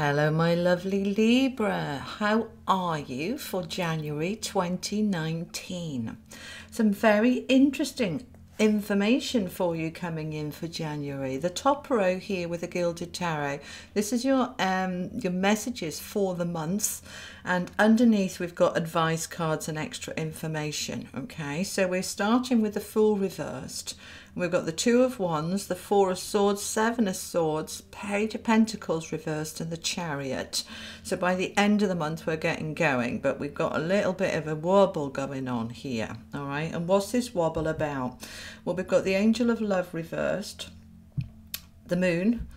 Hello, my lovely Libra. How are you for January 2019? Some very interesting information for you coming in for January. The top row here with the Gilded Tarot. This is your messages for the month, and underneath we've got advice cards and extra information. Okay, so we're starting with the Fool reversed. We've got the Two of Wands, the Four of Swords, Seven of Swords, Page of Pentacles reversed, and the Chariot. So by the end of the month we're getting going, but we've got a little bit of a wobble going on here. All right, and what's this wobble about? Well, we've got the Angel of Love reversed, the Moon,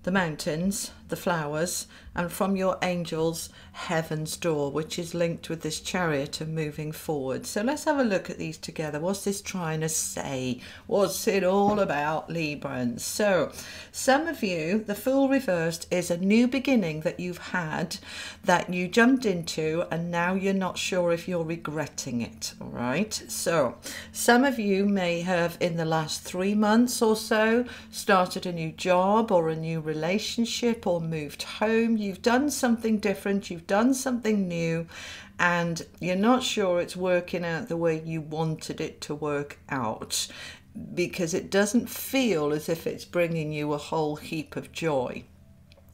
the mountains, the flowers, and from your angels, Heaven's Door, which is linked with this Chariot and moving forward. So let's have a look at these together. What's this trying to say? What's it all about, Librans? So some of you, the Fool reversed is a new beginning that you've had, that you jumped into, and now you're not sure if you're regretting it. All right, so some of you may have in the last 3 months or so started a new job or a new relationship or moved home. You've done something different, you've done something new, and you're not sure it's working out the way you wanted it to work out, because it doesn't feel as if it's bringing you a whole heap of joy.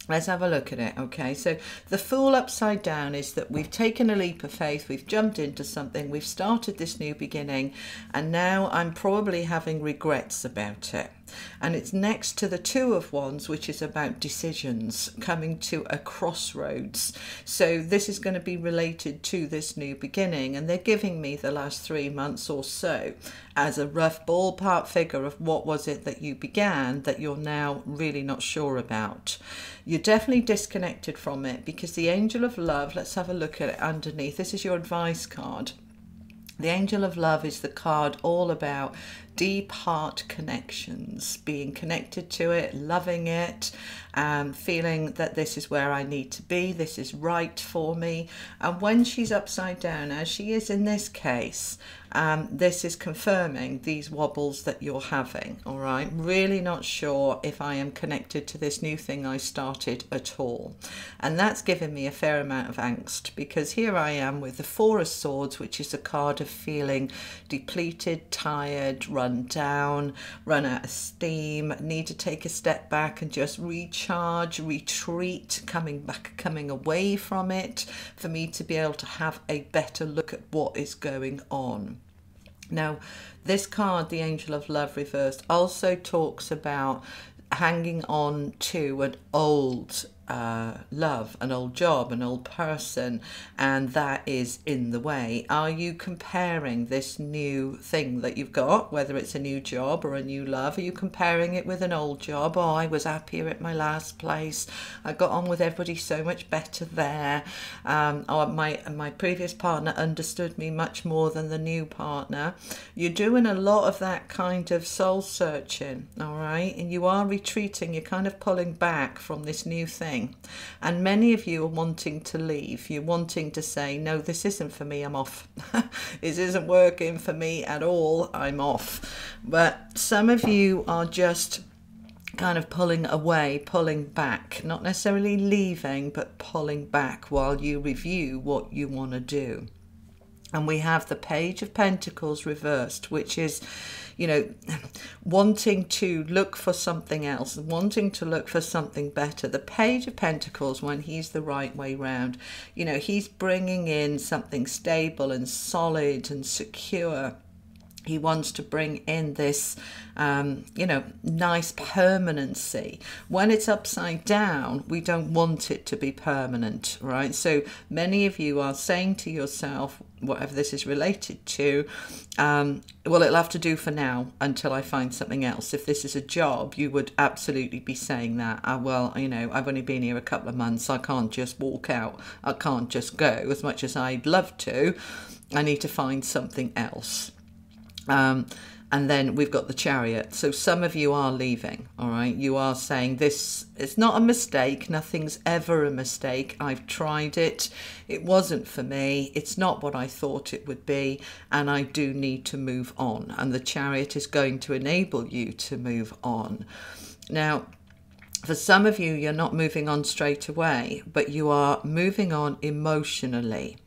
Let's have a look at it. Okay, so the Fool upside down is that we've taken a leap of faith, we've jumped into something, we've started this new beginning, and now I'm probably having regrets about it. And it's next to the Two of Wands, which is about decisions, coming to a crossroads. So this is going to be related to this new beginning, and they're giving me the last 3 months or so as a rough ballpark figure of what was it that you began that you're now really not sure about. You're definitely disconnected from it, because the Angel of Love, let's have a look at it underneath. This is your advice card. The Angel of Love is the card all about deep heart connections, being connected to it, loving it, feeling that this is where I need to be, this is right for me. And when she's upside down, as she is in this case, this is confirming these wobbles that you're having. All right, really not sure if I am connected to this new thing I started at all, and that's given me a fair amount of angst, because here I am with the Four of Swords, which is a card of feeling depleted, tired, run down, run out of steam, need to take a step back and just recharge, retreat, coming back, coming away from it, for me to be able to have a better look at what is going on. Now, this card, the Angel of Love reversed, also talks about hanging on to an old love, an old job, an old person, and that is in the way. Are you comparing this new thing that you've got, whether it's a new job or a new love, are you comparing it with an old job? Oh, I was happier at my last place, I got on with everybody so much better there, or my previous partner understood me much more than the new partner. You're doing a lot of that kind of soul searching, all right, and you are retreating, you're kind of pulling back from this new thing. And many of you are wanting to leave. You're wanting to say, no, this isn't for me, I'm off. This isn't working for me at all, I'm off. But some of you are just kind of pulling away, pulling back, not necessarily leaving, but pulling back while you review what you want to do. And we have the Page of Pentacles reversed, which is, you know, wanting to look for something else, wanting to look for something better. The Page of Pentacles, when he's the right way round, you know, he's bringing in something stable and solid and secure. He wants to bring in this, you know, nice permanency. When it's upside down, we don't want it to be permanent, right? So many of you are saying to yourself, whatever this is related to, well, it'll have to do for now until I find something else. If this is a job, you would absolutely be saying that, well, you know, I've only been here a couple of months, I can't just walk out, I can't just go. As much as I'd love to, I need to find something else. And then we've got the Chariot. So some of you are leaving, all right? You are saying this, it's not a mistake. Nothing's ever a mistake. I've tried it. It wasn't for me. It's not what I thought it would be. And I do need to move on. And the Chariot is going to enable you to move on. Now, For some of you, you're not moving on straight away, but you are moving on emotionally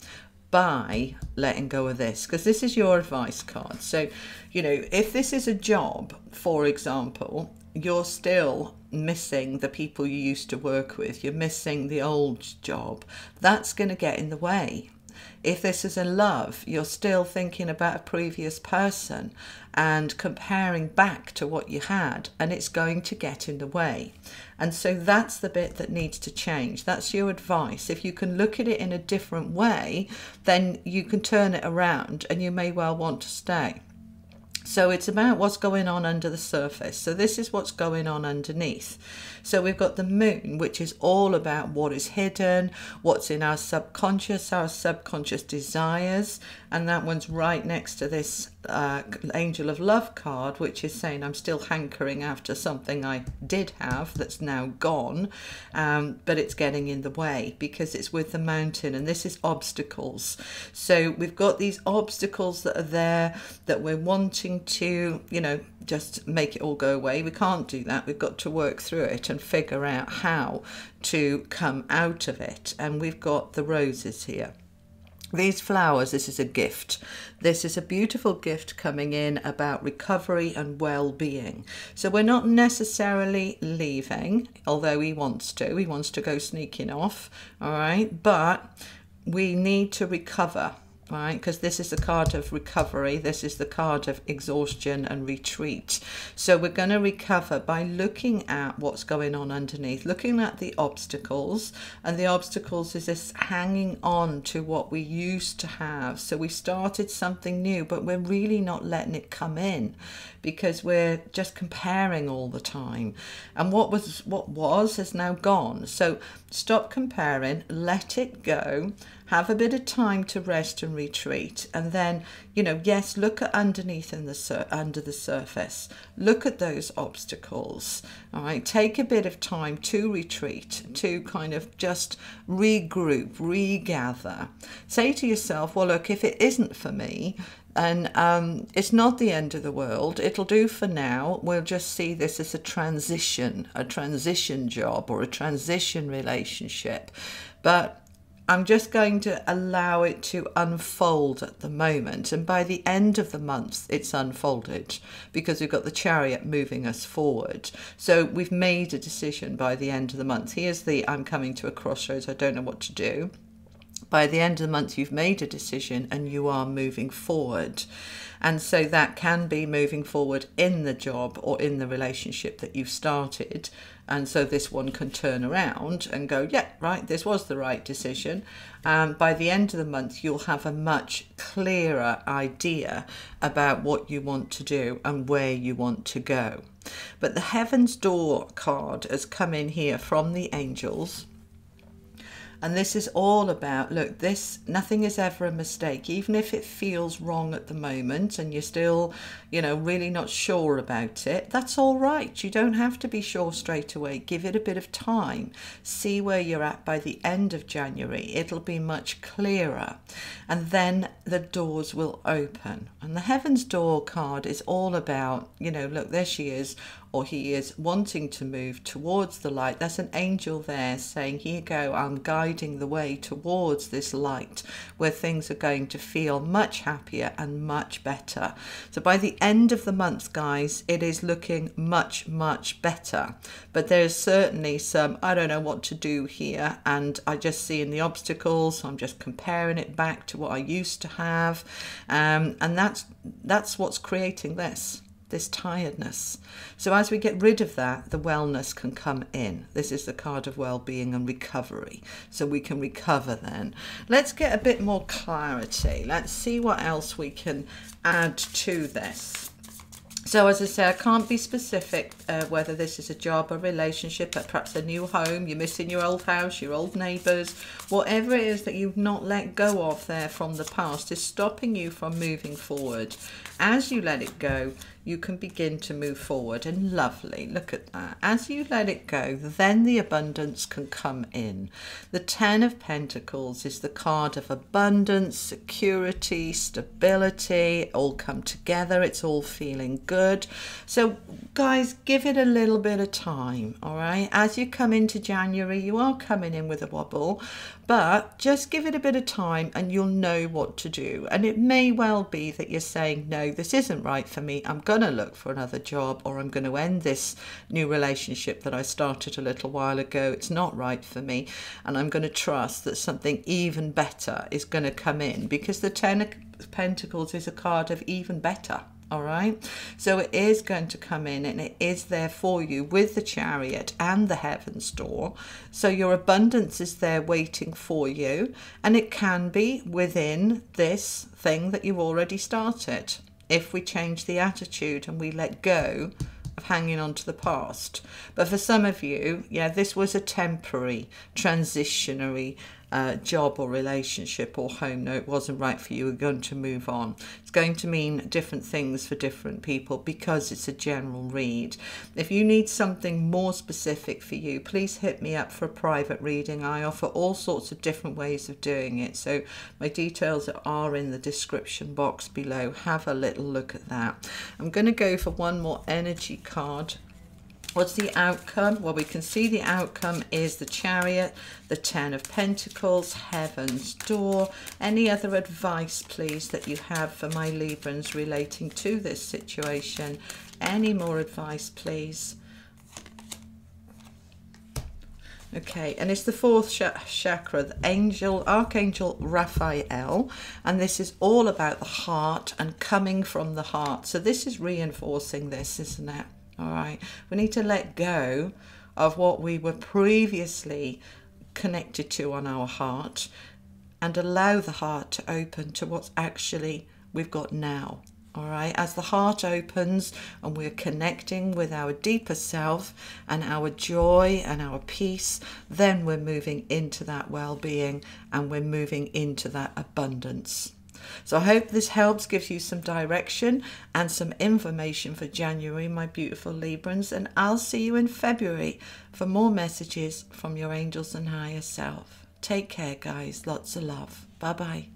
by letting go of this, because this is your advice card. So, you know, if this is a job, for example, you're still missing the people you used to work with, you're missing the old job, that's going to get in the way. If this is a love, you're still thinking about a previous person and comparing back to what you had, and it's going to get in the way. And so that's the bit that needs to change. That's your advice. If you can look at it in a different way, then you can turn it around and you may well want to stay. So it's about what's going on under the surface. So this is what's going on underneath. So we've got the moon, which is all about what is hidden, what's in our subconscious desires. And that one's right next to this Angel of Love card, which is saying I'm still hankering after something I did have that's now gone, but it's getting in the way because it's with the mountain, and this is obstacles. So we've got these obstacles that are there that we're wanting to, you know, just make it all go away. We can't do that. We've got to work through it and figure out how to come out of it. And we've got the roses here. These flowers, this is a gift. This is a beautiful gift coming in about recovery and well-being. So we're not necessarily leaving, although he wants to. He wants to go sneaking off, all right? But we need to recover, right? Because this is the card of recovery. This is the card of exhaustion and retreat. So we're going to recover by looking at what's going on underneath, looking at the obstacles. And the obstacles is this hanging on to what we used to have. So we started something new, but we're really not letting it come in because we're just comparing all the time. And what was has now gone. So stop comparing, let it go. Have a bit of time to rest and retreat, and then, you know, yes, look at underneath in the under the surface. Look at those obstacles. All right, take a bit of time to retreat, to kind of just regroup, regather. Say to yourself, well, look, if it isn't for me, and it's not the end of the world. It'll do for now. We'll just see this as a transition job or a transition relationship, but I'm just going to allow it to unfold at the moment. And by the end of the month, it's unfolded because we've got the Chariot moving us forward. So we've made a decision by the end of the month. Here's the I'm coming to a crossroads. I don't know what to do. By the end of the month, you've made a decision and you are moving forward. And so that can be moving forward in the job or in the relationship that you've started. And so this one can turn around and go, yeah, right, this was the right decision. By the end of the month, you'll have a much clearer idea about what you want to do and where you want to go. But the Heaven's Door card has come in here from the angels. And this is all about, look, nothing is ever a mistake. Even if it feels wrong at the moment and you're still, you know, really not sure about it, that's all right. You don't have to be sure straight away. Give it a bit of time. See where you're at by the end of January. It'll be much clearer. And then the doors will open. And the Heaven's Door card is all about, you know, look, there she is, or he is wanting to move towards the light. That's an angel there saying, here you go, I'm guiding the way towards this light where things are going to feel much happier and much better. So by the end of the month, guys, it is looking much, much better. But there's certainly some, I don't know what to do here. And I just see in the obstacles, so I'm just comparing it back to what I used to have. And that's what's creating this tiredness. So as we get rid of that, the wellness can come in. This is the card of well-being and recovery. So we can recover then. Let's get a bit more clarity. Let's see what else we can add to this. So as I say, I can't be specific whether this is a job, a relationship, perhaps a new home, you're missing your old house, your old neighbours, whatever it is that you've not let go of there from the past is stopping you from moving forward. As you let it go, you can begin to move forward. And lovely, look at that. As you let it go, then the abundance can come in. The 10 of Pentacles is the card of abundance, security, stability, all come together. It's all feeling good. So guys, give it a little bit of time, all right? As you come into January, you are coming in with a wobble, but just give it a bit of time and you'll know what to do. And it may well be that you're saying, no, this isn't right for me. I'm going to look for another job, or I'm going to end this new relationship that I started a little while ago. It's not right for me. And I'm going to trust that something even better is going to come in, because the 10 of Pentacles is a card of even better. All right, so it is going to come in and it is there for you with the Chariot and the Heaven's Door. So your abundance is there waiting for you, and it can be within this thing that you've already started. If we change the attitude and we let go of hanging on to the past. But for some of you, yeah, this was a temporary, transitionary job or relationship or home. No, it wasn't right for you. We're going to move on. It's going to mean different things for different people because it's a general read. If you need something more specific for you, please hit me up for a private reading. I offer all sorts of different ways of doing it. So my details are in the description box below. Have a little look at that. I'm going to go for one more energy card. What's the outcome? Well, we can see the outcome is the Chariot, the 10 of Pentacles, Heaven's Door. Any other advice, please, that you have for my Librans relating to this situation? Any more advice, please? Okay, and it's the 4th chakra, the Archangel Raphael, and this is all about the heart and coming from the heart. So this is reinforcing this, isn't it? All right, we need to let go of what we were previously connected to on our heart and allow the heart to open to what's actually we've got now. All right, as the heart opens and we're connecting with our deeper self and our joy and our peace, then we're moving into that well-being and we're moving into that abundance. So I hope this helps, gives you some direction and some information for January, my beautiful Librans, and I'll see you in February for more messages from your angels and higher self. Take care, guys. Lots of love. Bye-bye.